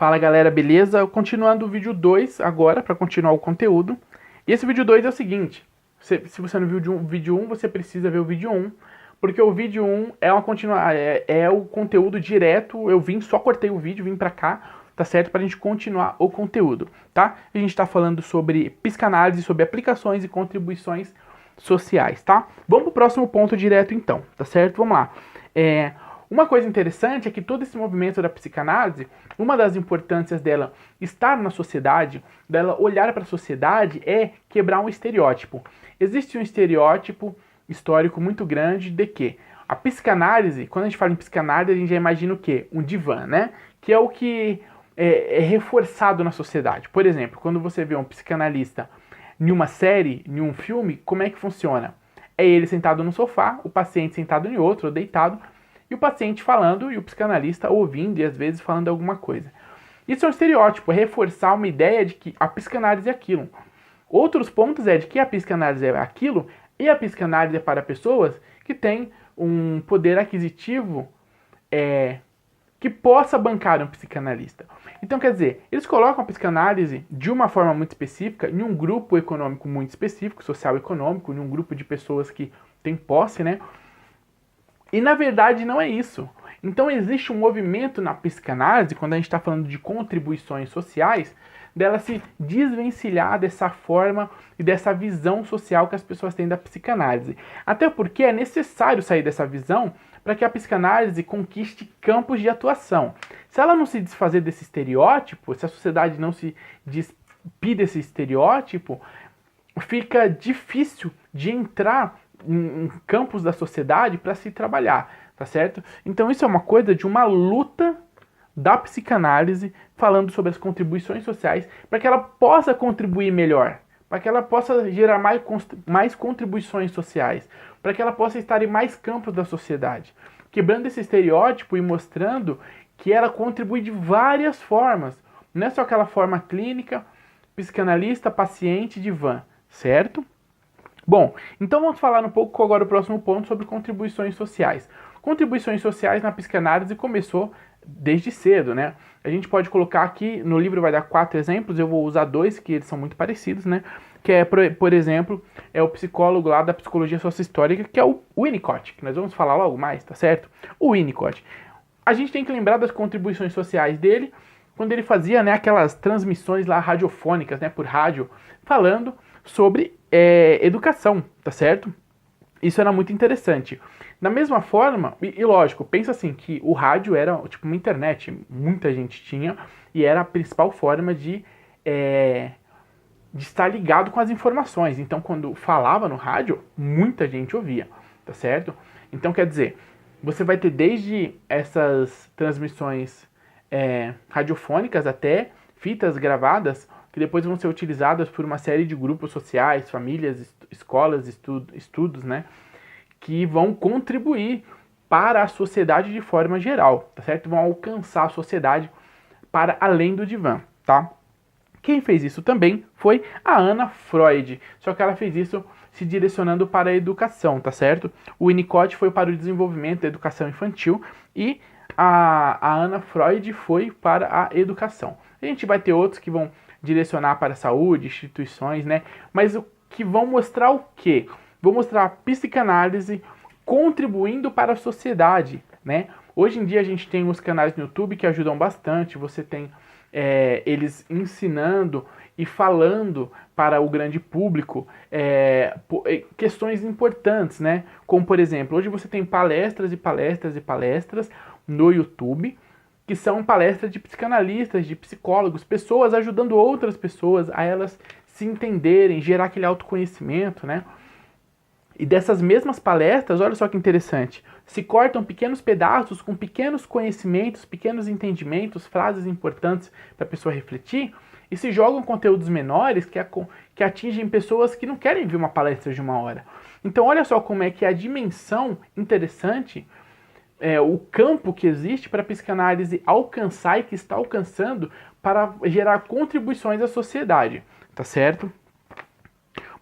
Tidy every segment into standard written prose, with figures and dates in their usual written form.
Fala galera, beleza? Continuando o vídeo 2 agora, para continuar o conteúdo. E esse vídeo 2 é o seguinte, se você não viu o vídeo 1, você precisa ver o vídeo 1, porque o vídeo 1 é o conteúdo direto, só cortei o vídeo, vim pra cá, tá certo? Pra gente continuar o conteúdo, tá? A gente tá falando sobre psicanálise, sobre aplicações e contribuições sociais, tá? Vamos pro próximo ponto direto então, tá certo? Vamos lá. Uma coisa interessante é que todo esse movimento da psicanálise, uma das importâncias dela estar na sociedade, dela olhar para a sociedade, é quebrar um estereótipo. Existe um estereótipo histórico muito grande de que a psicanálise, quando a gente fala em psicanálise, a gente já imagina o quê? Um divã, né? Que é o que é reforçado na sociedade. Por exemplo, quando você vê um psicanalista em uma série, em um filme, como é que funciona? É ele sentado no sofá, o paciente sentado em outro, ou deitado, e o paciente falando e o psicanalista ouvindo e às vezes falando alguma coisa. Isso é um estereótipo, é reforçar uma ideia de que a psicanálise é aquilo. Outros pontos é de que a psicanálise é aquilo e a psicanálise é para pessoas que têm um poder aquisitivo que possa bancar um psicanalista. Então, quer dizer, eles colocam a psicanálise de uma forma muito específica, em um grupo econômico muito específico, social-econômico, em um grupo de pessoas que têm posse, né? E na verdade não é isso. Então existe um movimento na psicanálise, quando a gente está falando de contribuições sociais, dela se desvencilhar dessa forma e dessa visão social que as pessoas têm da psicanálise. Até porque é necessário sair dessa visão para que a psicanálise conquiste campos de atuação. Se ela não se desfazer desse estereótipo, se a sociedade não se despir desse estereótipo, fica difícil de entrar em campos da sociedade para se trabalhar, tá certo? Então isso é uma coisa de uma luta da psicanálise falando sobre as contribuições sociais para que ela possa contribuir melhor, para que ela possa gerar mais contribuições sociais, para que ela possa estar em mais campos da sociedade, quebrando esse estereótipo e mostrando que ela contribui de várias formas, não é só aquela forma clínica, psicanalista, paciente, divã, certo? Bom, então vamos falar um pouco agora o próximo ponto sobre contribuições sociais. Contribuições sociais na psicanálise começou desde cedo, né? A gente pode colocar aqui, no livro vai dar 4 exemplos, eu vou usar 2 que eles são muito parecidos, né? Que é, por exemplo, é o psicólogo lá da psicologia sociohistórica, que é o Winnicott, que nós vamos falar logo mais, tá certo? O Winnicott. A gente tem que lembrar das contribuições sociais dele, quando ele fazia, né, aquelas transmissões lá radiofônicas, né, por rádio, falando sobre educação, tá certo? Isso era muito interessante. Da mesma forma, e lógico, pensa assim, que o rádio era tipo uma internet, muita gente tinha, e era a principal forma de estar ligado com as informações. Então, quando falava no rádio, muita gente ouvia, tá certo? Então, quer dizer, você vai ter desde essas transmissões radiofônicas até fitas gravadas, que depois vão ser utilizadas por uma série de grupos sociais, famílias, escolas, estudos, né? Que vão contribuir para a sociedade de forma geral, tá certo? Vão alcançar a sociedade para além do divã, tá? Quem fez isso também foi a Anna Freud, só que ela fez isso se direcionando para a educação, tá certo? O Winnicott foi para o desenvolvimento da educação infantil e a Anna Freud foi para a educação. A gente vai ter outros que vão direcionar para a saúde, instituições, né? Mas o que vão mostrar o quê? Vou mostrar a psicanálise contribuindo para a sociedade, né? Hoje em dia a gente tem os canais no YouTube que ajudam bastante, você tem eles ensinando e falando para o grande público questões importantes, né? Como, por exemplo, hoje você tem palestras e palestras e palestras no YouTube, que são palestras de psicanalistas, de psicólogos, pessoas ajudando outras pessoas a elas se entenderem, gerar aquele autoconhecimento, né? E dessas mesmas palestras, olha só que interessante, se cortam pequenos pedaços com pequenos conhecimentos, pequenos entendimentos, frases importantes para a pessoa refletir, e se jogam conteúdos menores que atingem pessoas que não querem ver uma palestra de 1 hora. Então olha só como é que a dimensão interessante, o campo que existe para a psicanálise alcançar e que está alcançando para gerar contribuições à sociedade, tá certo?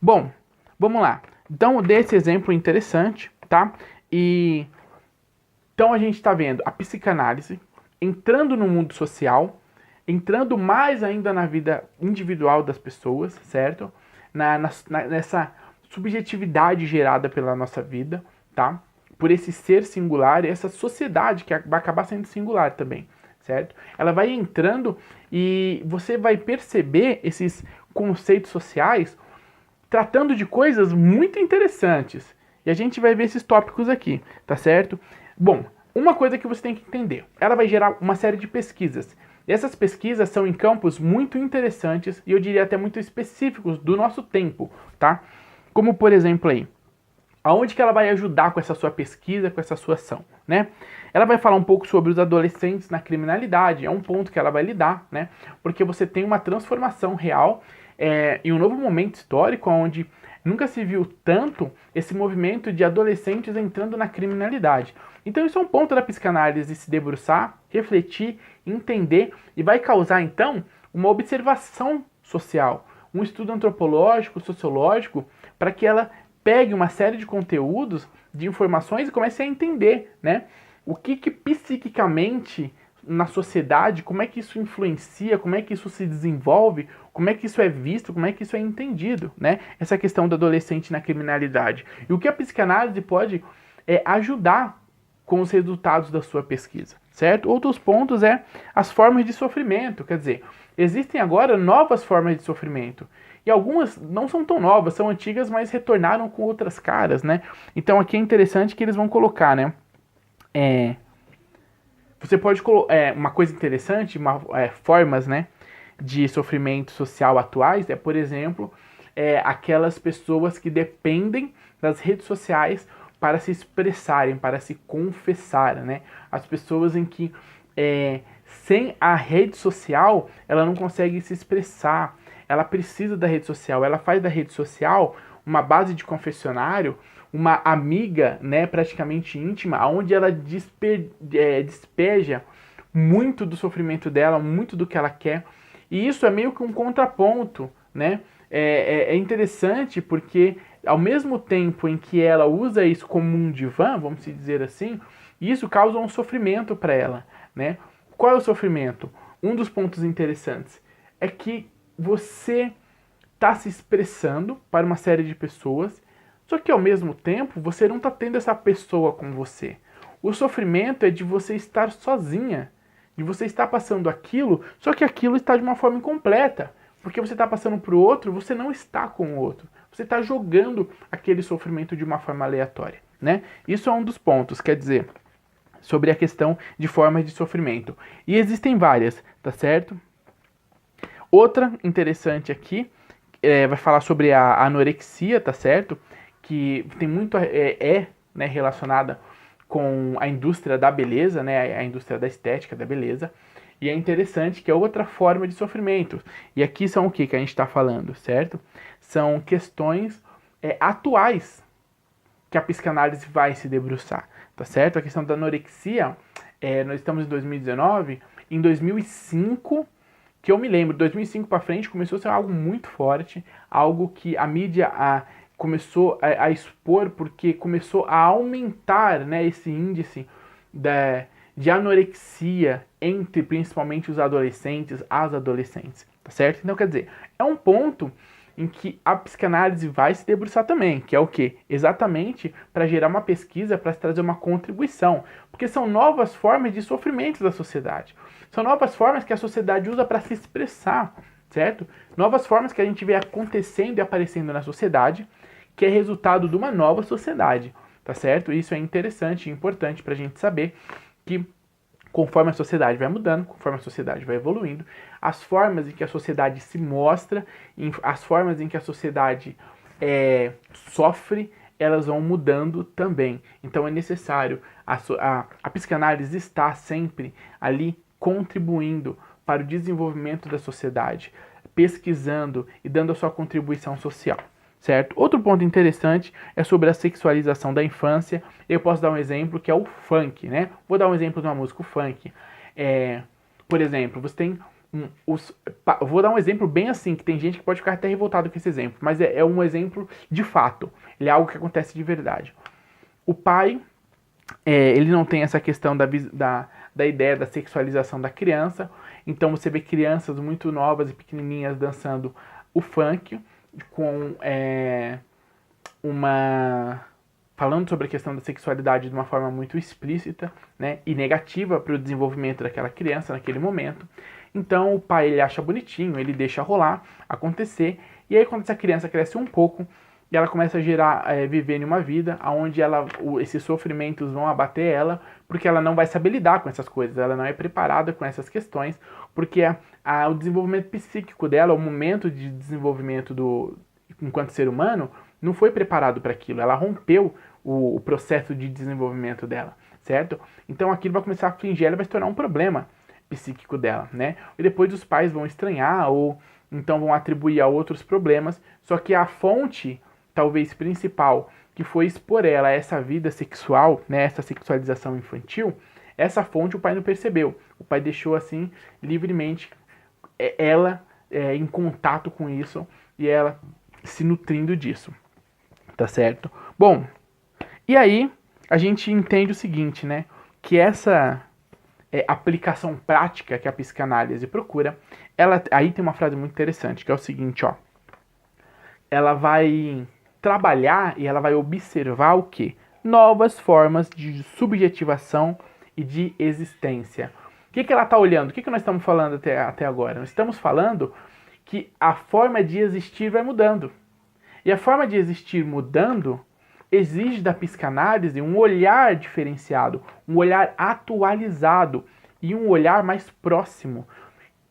Bom, vamos lá. Então, eu dei esse exemplo interessante, tá? Então a gente está vendo a psicanálise entrando no mundo social, entrando mais ainda na vida individual das pessoas, certo? Nessa subjetividade gerada pela nossa vida, tá? Por esse ser singular e essa sociedade que vai acabar sendo singular também, certo? Ela vai entrando e você vai perceber esses conceitos sociais tratando de coisas muito interessantes. E a gente vai ver esses tópicos aqui, tá certo? Bom, uma coisa que você tem que entender, ela vai gerar uma série de pesquisas. E essas pesquisas são em campos muito interessantes e eu diria até muito específicos do nosso tempo, tá? Como por exemplo aí, aonde que ela vai ajudar com essa sua pesquisa, com essa sua ação, né? Ela vai falar um pouco sobre os adolescentes na criminalidade, é um ponto que ela vai lidar, né? Porque você tem uma transformação real e um novo momento histórico onde nunca se viu tanto esse movimento de adolescentes entrando na criminalidade. Então isso é um ponto da psicanálise se debruçar, refletir, entender e vai causar então uma observação social, um estudo antropológico, sociológico, para que ela pegue uma série de conteúdos, de informações e comece a entender, né? O que psiquicamente na sociedade, como é que isso influencia, como é que isso se desenvolve, como é que isso é visto, como é que isso é entendido, né? Essa questão do adolescente na criminalidade. E o que a psicanálise pode ajudar com os resultados da sua pesquisa, certo? Outros pontos as formas de sofrimento, quer dizer, existem agora novas formas de sofrimento. E algumas não são tão novas, são antigas, mas retornaram com outras caras, né? Então aqui é interessante que eles vão colocar, né? Você pode colocar uma coisa interessante, formas, né, de sofrimento social atuais, por exemplo, aquelas pessoas que dependem das redes sociais para se expressarem, para se confessar, né? As pessoas em que sem a rede social ela não consegue se expressar, ela precisa da rede social, ela faz da rede social uma base de confessionário, uma amiga, né, praticamente íntima, onde ela despeja muito do sofrimento dela, muito do que ela quer. E isso é meio que um contraponto, né? É interessante porque ao mesmo tempo em que ela usa isso como um divã, vamos dizer assim, isso causa um sofrimento para ela, né? Qual é o sofrimento? Um dos pontos interessantes é que você está se expressando para uma série de pessoas, só que ao mesmo tempo você não está tendo essa pessoa com você. O sofrimento é de você estar sozinha, de você estar passando aquilo, só que aquilo está de uma forma incompleta. Porque você está passando para o outro, você não está com o outro. Você está jogando aquele sofrimento de uma forma aleatória, né? Isso é um dos pontos, quer dizer, sobre a questão de formas de sofrimento. E existem várias, tá certo? Outra interessante aqui, vai falar sobre a anorexia, tá certo? Que tem muito, né, relacionada com a indústria da beleza, né? A indústria da estética, da beleza. E é interessante que é outra forma de sofrimento. E aqui são o que a gente está falando, certo? São questões atuais que a psicanálise vai se debruçar, tá certo? A questão da anorexia, nós estamos em 2019, em 2005, que eu me lembro, 2005 para frente começou a ser algo muito forte, algo que a mídia começou a expor porque começou a aumentar, né, esse índice de anorexia entre principalmente os adolescentes, as adolescentes, tá certo? Então, quer dizer, é um ponto em que a psicanálise vai se debruçar também, que é o quê? Exatamente para gerar uma pesquisa, para trazer uma contribuição, porque são novas formas de sofrimento da sociedade, são novas formas que a sociedade usa para se expressar, certo? Novas formas que a gente vê acontecendo e aparecendo na sociedade, que é resultado de uma nova sociedade, tá certo? Isso é interessante e importante para a gente saber que conforme a sociedade vai mudando, conforme a sociedade vai evoluindo, as formas em que a sociedade se mostra, as formas em que a sociedade sofre, elas vão mudando também. Então é necessário, a psicanálise está sempre ali contribuindo para o desenvolvimento da sociedade, pesquisando e dando a sua contribuição social. Certo? Outro ponto interessante é sobre a sexualização da infância. Eu posso dar um exemplo que é o funk, né? Vou dar um exemplo de uma música, o funk. Por exemplo, você tem vou dar um exemplo bem assim, que tem gente que pode ficar até revoltado com esse exemplo, mas é um exemplo de fato. Ele é algo que acontece de verdade. O pai, ele não tem essa questão da ideia da sexualização da criança, Então você vê crianças muito novas e pequenininhas dançando o funk com falando sobre a questão da sexualidade de uma forma muito explícita, né, e negativa para o desenvolvimento daquela criança naquele momento. Então o pai ele acha bonitinho, ele deixa rolar, acontecer, e aí quando essa criança cresce um pouco, ela começa a viver em uma vida onde esses sofrimentos vão abater ela, porque ela não vai saber lidar com essas coisas, ela não é preparada com essas questões, porque o desenvolvimento psíquico dela, o momento de desenvolvimento enquanto ser humano, não foi preparado para aquilo, ela rompeu o processo de desenvolvimento dela, certo? Então aquilo vai começar a afligir ela, vai se tornar um problema psíquico dela, né? E depois os pais vão estranhar ou então vão atribuir a outros problemas, só que a fonte, talvez principal, que foi expor ela a essa vida sexual, né, essa sexualização infantil, essa fonte o pai não percebeu. O pai deixou assim, livremente, ela em contato com isso e ela se nutrindo disso, tá certo? Bom, e aí a gente entende o seguinte, né, que essa aplicação prática que a psicanálise procura, aí tem uma frase muito interessante, que é o seguinte, ó, ela vai trabalhar e ela vai observar o quê? Novas formas de subjetivação e de existência. O que ela está olhando? O que nós estamos falando até agora? Nós estamos falando que a forma de existir vai mudando. E a forma de existir mudando exige da psicanálise um olhar diferenciado, um olhar atualizado e um olhar mais próximo,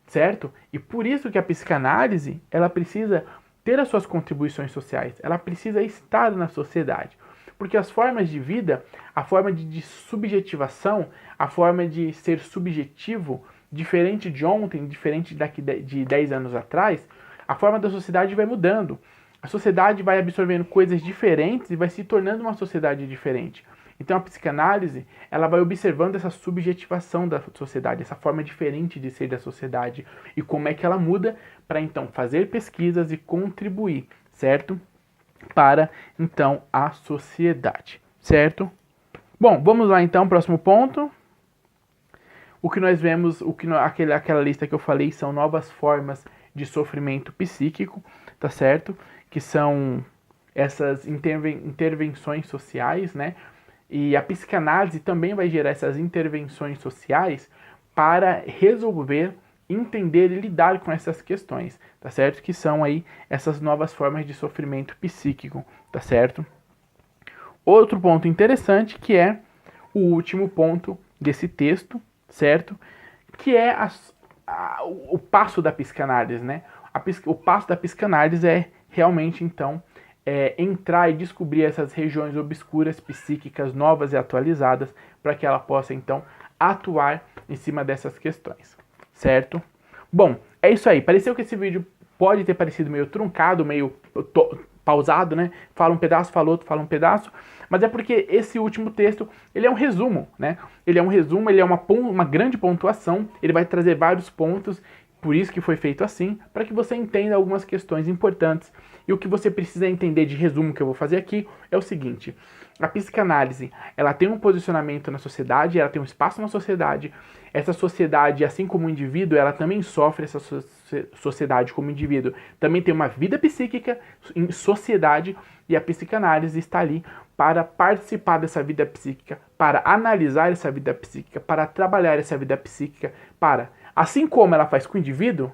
certo? E por isso que a psicanálise, ela precisa ter as suas contribuições sociais, ela precisa estar na sociedade. Porque as formas de vida, a forma de subjetivação, a forma de ser subjetivo, diferente de ontem, diferente de 10 anos atrás, a forma da sociedade vai mudando. A sociedade vai absorvendo coisas diferentes e vai se tornando uma sociedade diferente. Então a psicanálise, ela vai observando essa subjetivação da sociedade, essa forma diferente de ser da sociedade e como é que ela muda para então fazer pesquisas e contribuir, certo? Para então a sociedade, certo? Bom, vamos lá então, próximo ponto. O que nós vemos, aquela lista que eu falei são novas formas de sofrimento psíquico, tá certo? Que são essas intervenções sociais, né? E a psicanálise também vai gerar essas intervenções sociais para resolver, entender e lidar com essas questões, tá certo? Que são aí essas novas formas de sofrimento psíquico, tá certo? Outro ponto interessante que é o último ponto desse texto, certo? Que é o passo da psicanálise, né? O passo da psicanálise é realmente, então, entrar e descobrir essas regiões obscuras psíquicas novas e atualizadas para que ela possa, então, atuar em cima dessas questões, certo? Bom, é isso aí. Pareceu que esse vídeo pode ter parecido meio truncado, meio pausado, né? Fala um pedaço, fala outro, fala um pedaço, mas é porque esse último texto, ele é um resumo, né? Ele é um resumo, ele é uma grande pontuação, ele vai trazer vários pontos, por isso que foi feito assim, para que você entenda algumas questões importantes. E o que você precisa entender de resumo que eu vou fazer aqui é o seguinte: a psicanálise, ela tem um posicionamento na sociedade, ela tem um espaço na sociedade. Essa sociedade, assim como o indivíduo, ela também sofre, essa sociedade como indivíduo também tem uma vida psíquica em sociedade, e a psicanálise está ali para participar dessa vida psíquica, para analisar essa vida psíquica, para trabalhar essa vida psíquica, para, assim como ela faz com o indivíduo,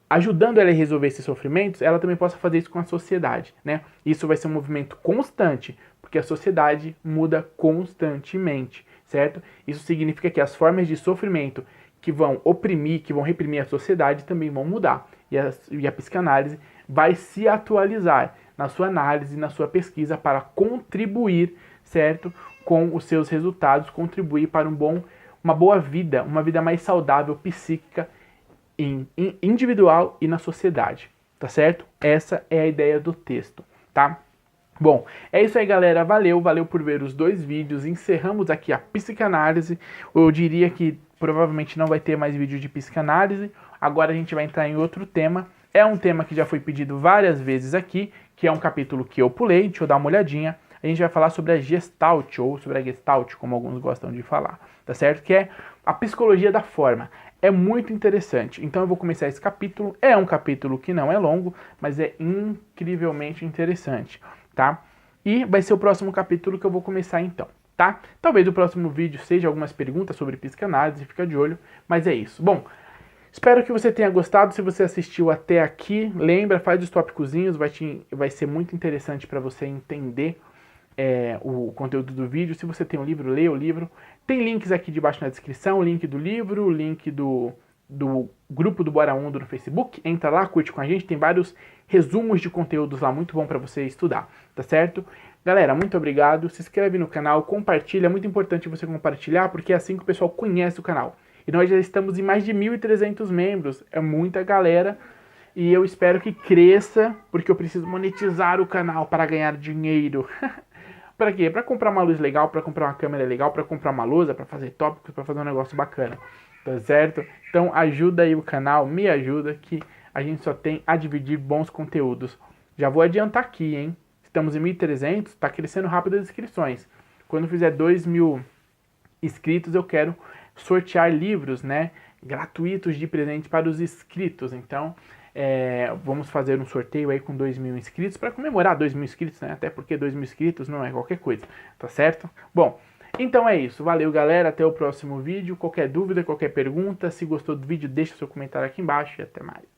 ajudando ela a resolver esses sofrimentos, ela também possa fazer isso com a sociedade, né? Isso vai ser um movimento constante, porque a sociedade muda constantemente, certo? Isso significa que as formas de sofrimento que vão oprimir, que vão reprimir a sociedade também vão mudar. E a psicanálise vai se atualizar na sua análise, na sua pesquisa para contribuir, certo? Com os seus resultados, contribuir para uma boa vida, uma vida mais saudável, psíquica, individual e na sociedade, tá certo? Essa é a ideia do texto, tá? Bom, é isso aí, galera. Valeu por ver os 2 vídeos. Encerramos aqui a psicanálise. Eu diria que provavelmente não vai ter mais vídeo de psicanálise. Agora a gente vai entrar em outro tema. É um tema que já foi pedido várias vezes aqui, que é um capítulo que eu pulei. Deixa eu dar uma olhadinha. A gente vai falar sobre a Gestalt, ou sobre a Gestalt, como alguns gostam de falar, tá certo? Que é a psicologia da forma. é muito interessante. Então eu vou começar esse capítulo. É um capítulo que não é longo, mas é incrivelmente interessante, tá? E vai ser o próximo capítulo que eu vou começar então, tá? Talvez o próximo vídeo seja algumas perguntas sobre psicanálise, fica de olho, mas é isso. Bom, espero que você tenha gostado. Se você assistiu até aqui, lembra, faz os tópicozinhos, vai ser muito interessante para você entender o conteúdo do vídeo. Se você tem um livro, leia o livro. Tem links aqui debaixo na descrição, o link do livro, o link do grupo do Bora Undo no Facebook. Entra lá, curte com a gente, tem vários resumos de conteúdos lá, muito bom para você estudar, tá certo? Galera, muito obrigado, se inscreve no canal, compartilha, é muito importante você compartilhar, porque é assim que o pessoal conhece o canal. E nós já estamos em mais de 1.300 membros, é muita galera, e eu espero que cresça, porque eu preciso monetizar o canal para ganhar dinheiro. Pra quê? Pra comprar uma luz legal, pra comprar uma câmera legal, pra comprar uma lousa, pra fazer tópicos, pra fazer um negócio bacana, tá certo? Então ajuda aí o canal, me ajuda, que a gente só tem a dividir bons conteúdos. Já vou adiantar aqui, hein? Estamos em 1.300, tá crescendo rápido as inscrições. Quando fizer 2.000 inscritos, eu quero sortear livros, né? Gratuitos de presente para os inscritos. Então, vamos fazer um sorteio aí com 2.000 inscritos para comemorar 2.000 inscritos, né? Até porque 2.000 inscritos não é qualquer coisa, tá certo? Bom, então é isso. Valeu, galera. Até o próximo vídeo. Qualquer dúvida, qualquer pergunta, se gostou do vídeo, deixa seu comentário aqui embaixo e até mais.